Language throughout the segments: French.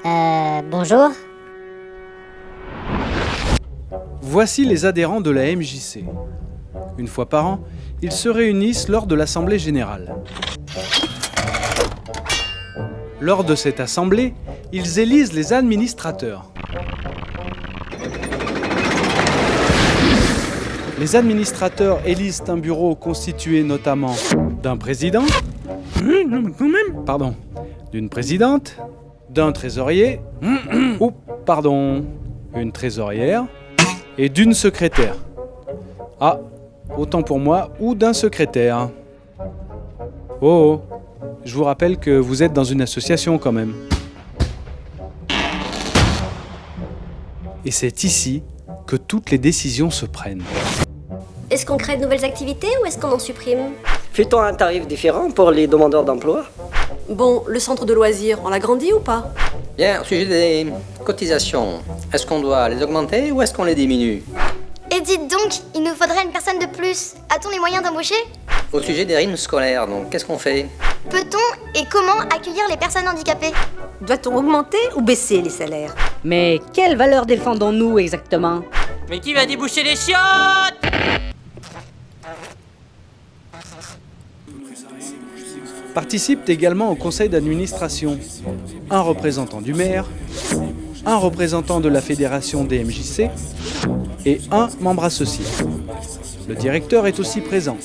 Bonjour. Voici les adhérents de la MJC. Une fois par an, ils se réunissent lors de l'Assemblée générale. Lors de cette assemblée, ils élisent les administrateurs. Les administrateurs élisent un bureau constitué notamment d'un président, d'une présidente, d'un trésorier, une trésorière et d'une secrétaire. Ah, autant pour moi, ou d'un secrétaire. Oh, je vous rappelle que vous êtes dans une association quand même. Et c'est ici que toutes les décisions se prennent. Est-ce qu'on crée de nouvelles activités ou est-ce qu'on en supprime ? Fait-on un tarif différent pour les demandeurs d'emploi ? Bon, le centre de loisirs, on l'agrandit ou pas ? Bien, au sujet des cotisations, est-ce qu'on doit les augmenter ou est-ce qu'on les diminue ? Et dites donc, il nous faudrait une personne de plus. A-t-on les moyens d'embaucher ? Au sujet des rythmes scolaires, donc, qu'est-ce qu'on fait ? Peut-on et comment accueillir les personnes handicapées ? Doit-on augmenter ou baisser les salaires ? Mais quelle valeur défendons-nous exactement ? Mais qui va déboucher les chiottes ? Participent également au conseil d'administration un représentant du maire, un représentant de la fédération des MJC et un membre associé. Le directeur est aussi présent.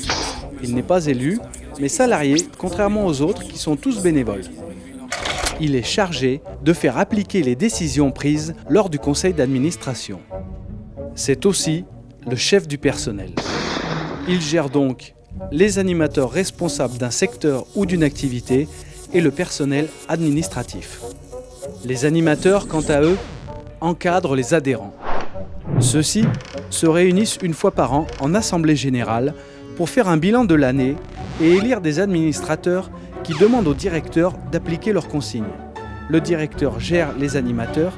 Il n'est pas élu, mais salarié, contrairement aux autres qui sont tous bénévoles. Il est chargé de faire appliquer les décisions prises lors du conseil d'administration. C'est aussi le chef du personnel. Il gère donc les animateurs responsables d'un secteur ou d'une activité et le personnel administratif. Les animateurs, quant à eux, encadrent les adhérents. Ceux-ci se réunissent une fois par an en assemblée générale pour faire un bilan de l'année et élire des administrateurs qui demandent au directeur d'appliquer leurs consignes. Le directeur gère les animateurs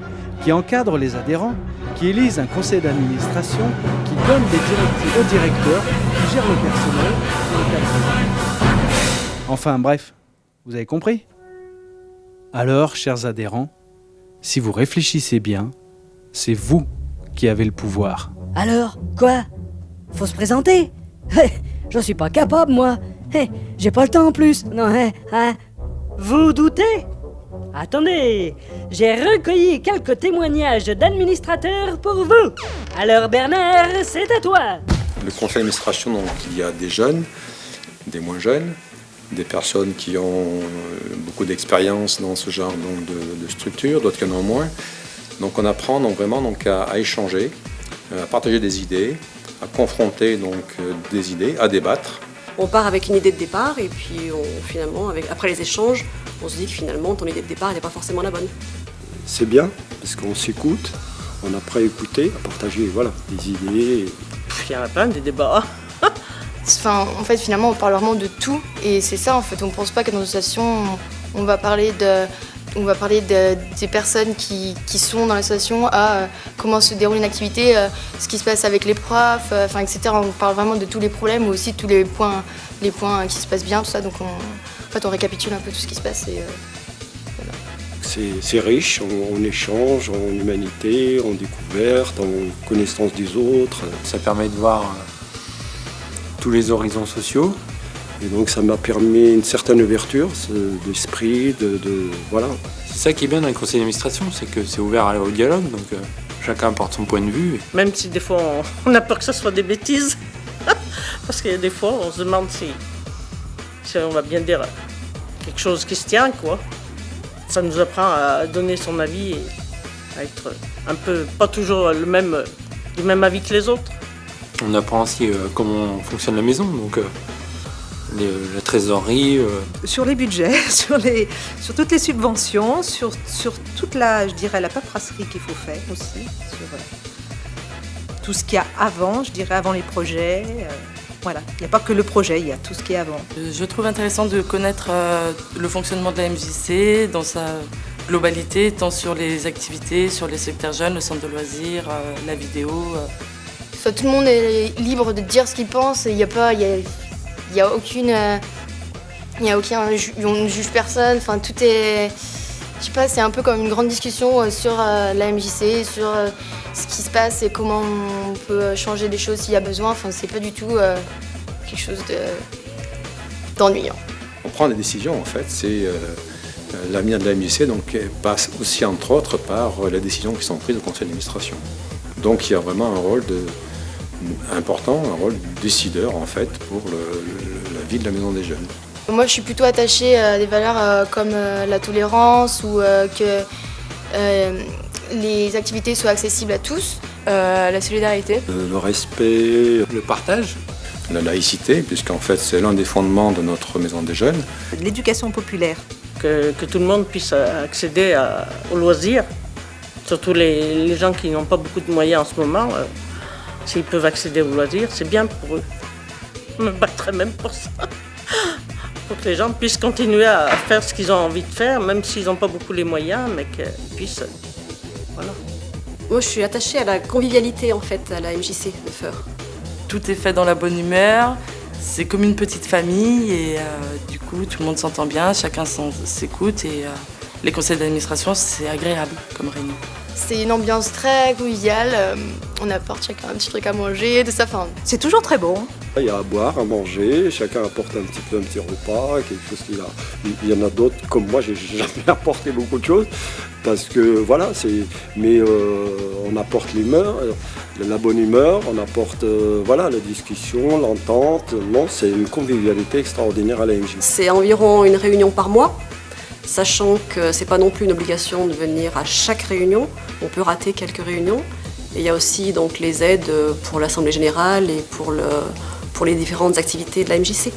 qui encadrent les adhérents, qui élisent un conseil d'administration, qui donne des directives au directeur, qui gère le personnel, qui encadre. Enfin bref, vous avez compris ? Alors, chers adhérents, si vous réfléchissez bien, c'est vous qui avez le pouvoir. Alors, quoi ? Faut se présenter ? J'en suis pas capable, moi. J'ai pas le temps en plus. Non, Vous doutez ? Attendez, j'ai recueilli quelques témoignages d'administrateurs pour vous. Alors Bernard, c'est à toi. Le conseil d'administration, donc, il y a des jeunes, des moins jeunes, des personnes qui ont beaucoup d'expérience dans ce genre donc, de structure, d'autres qui en ont moins. Donc on apprend donc, vraiment donc, à échanger, à partager des idées, à confronter donc, des idées, à débattre. On part avec une idée de départ et puis finalement, après les échanges, on se dit que finalement ton idée de départ n'est pas forcément la bonne. C'est bien parce qu'on s'écoute, on apprend à écouter, à partager des idées. Il y en a plein des débats. En fait, finalement, on parle vraiment de tout et c'est ça, en fait. On ne pense pas que dans une association, on va parler des personnes qui sont dans l'association à comment se déroule une activité, ce qui se passe avec les profs, etc. On parle vraiment de tous les problèmes, mais aussi tous les points qui se passent bien, tout ça. Donc on récapitule un peu tout ce qui se passe. Et, voilà. C'est riche, on échange, en humanité, en découverte, en connaissance des autres. Ça permet de voir tous les horizons sociaux. Et donc ça m'a permis une certaine ouverture d'esprit, voilà. C'est ça qui est bien dans le conseil d'administration, c'est que c'est ouvert au dialogue, donc chacun apporte son point de vue. Même si des fois on a peur que ça soit des bêtises, parce qu'il y a des fois on se demande si on va bien dire quelque chose qui se tient, quoi. Ça nous apprend à donner son avis et à être un peu, pas toujours du même avis que les autres. On apprend aussi comment fonctionne la maison, donc la trésorerie. Sur les budgets, sur toutes les subventions, sur toute la paperasserie qu'il faut faire aussi, sur tout ce qu'il y a avant, avant les projets. Voilà, il n'y a pas que le projet, il y a tout ce qui est avant. Je trouve intéressant de connaître le fonctionnement de la MJC dans sa globalité, tant sur les activités, sur les secteurs jeunes, le centre de loisirs, la vidéo. Tout le monde est libre de dire ce qu'il pense, on ne juge personne, tout est... Je sais pas, c'est un peu comme une grande discussion sur la MJC, sur ce qui se passe et comment on peut changer des choses s'il y a besoin. Enfin, c'est pas du tout quelque chose d'ennuyant. On prend des décisions en fait, c'est l'avenir de la MJC donc passe aussi entre autres par les décisions qui sont prises au conseil d'administration. Donc il y a vraiment un rôle important, un rôle décideur en fait pour la vie de la Maison des Jeunes. Moi, je suis plutôt attachée à des valeurs comme la tolérance ou que les activités soient accessibles à tous. La solidarité. Le respect. Le partage. La laïcité, puisqu'en fait c'est l'un des fondements de notre Maison des Jeunes. L'éducation populaire. Que tout le monde puisse accéder aux loisirs, surtout les gens qui n'ont pas beaucoup de moyens en ce moment. S'ils peuvent accéder aux loisirs, c'est bien pour eux. Je me battrais même pour ça. Pour que les gens puissent continuer à faire ce qu'ils ont envie de faire, même s'ils n'ont pas beaucoup les moyens, mais qu'ils puissent. Voilà. Moi, je suis attachée à la convivialité, en fait, à la MJC de Feur. Tout est fait dans la bonne humeur, c'est comme une petite famille et du coup, tout le monde s'entend bien, chacun s'écoute et les conseils d'administration, c'est agréable comme réunion. C'est une ambiance très conviviale, on apporte chacun un petit truc à manger, tout ça. Enfin, c'est toujours très bon. Il y a à boire, à manger, chacun apporte un petit repas, quelque chose qu'il a. Il y en a d'autres, comme moi, j'ai jamais apporté beaucoup de choses, parce que voilà, mais on apporte l'humeur, la bonne humeur, on apporte voilà, la discussion, l'entente. Non, c'est une convivialité extraordinaire à la MJ. C'est environ une réunion par mois, sachant que c'est pas non plus une obligation de venir à chaque réunion, on peut rater quelques réunions. Et il y a aussi donc les aides pour l'Assemblée Générale et pour les différentes activités de la MJC.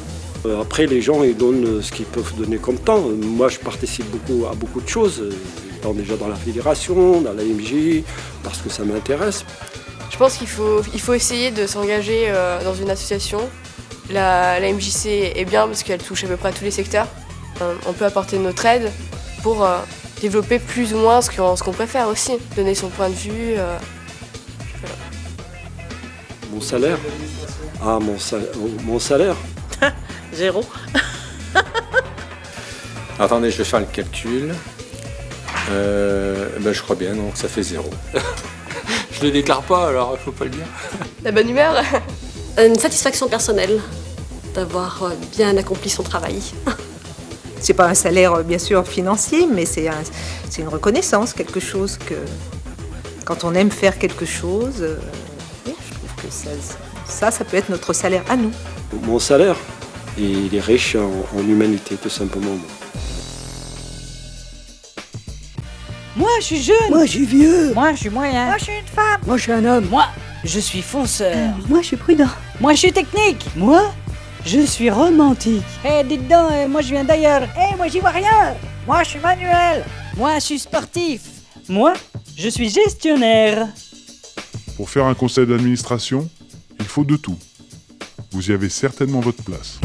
Après, les gens ils donnent ce qu'ils peuvent donner comme temps. Moi, je participe à beaucoup de choses, étant déjà dans la fédération, dans la MJ, parce que ça m'intéresse. Je pense qu'il faut essayer de s'engager dans une association. La MJC est bien parce qu'elle touche à peu près à tous les secteurs. On peut apporter notre aide pour développer plus ou moins ce qu'on préfère aussi, donner son point de vue. Voilà. Mon salaire ? Ah, mon salaire ? 0. Attendez, je vais faire le calcul. Je crois bien, donc ça fait 0. Je le déclare pas, alors il faut pas le dire. La bonne humeur. Une satisfaction personnelle d'avoir bien accompli son travail. C'est pas un salaire bien sûr financier, mais c'est une reconnaissance, quelque chose que quand on aime faire quelque chose, oui, je trouve que ça peut être notre salaire à nous. Mon salaire, il est riche en humanité, tout simplement. Moi, je suis jeune. Moi, je suis vieux. Moi, je suis moyen. Moi, je suis une femme. Moi, je suis un homme. Moi, je suis fonceur. Moi, je suis prudent. Moi, je suis technique. Moi, je suis romantique. Dites donc, moi, je viens d'ailleurs. Moi, j'y vois rien. Moi, je suis manuel. Moi, je suis sportif. Moi, je suis gestionnaire. Pour faire un conseil d'administration, il faut de tout. Vous y avez certainement votre place.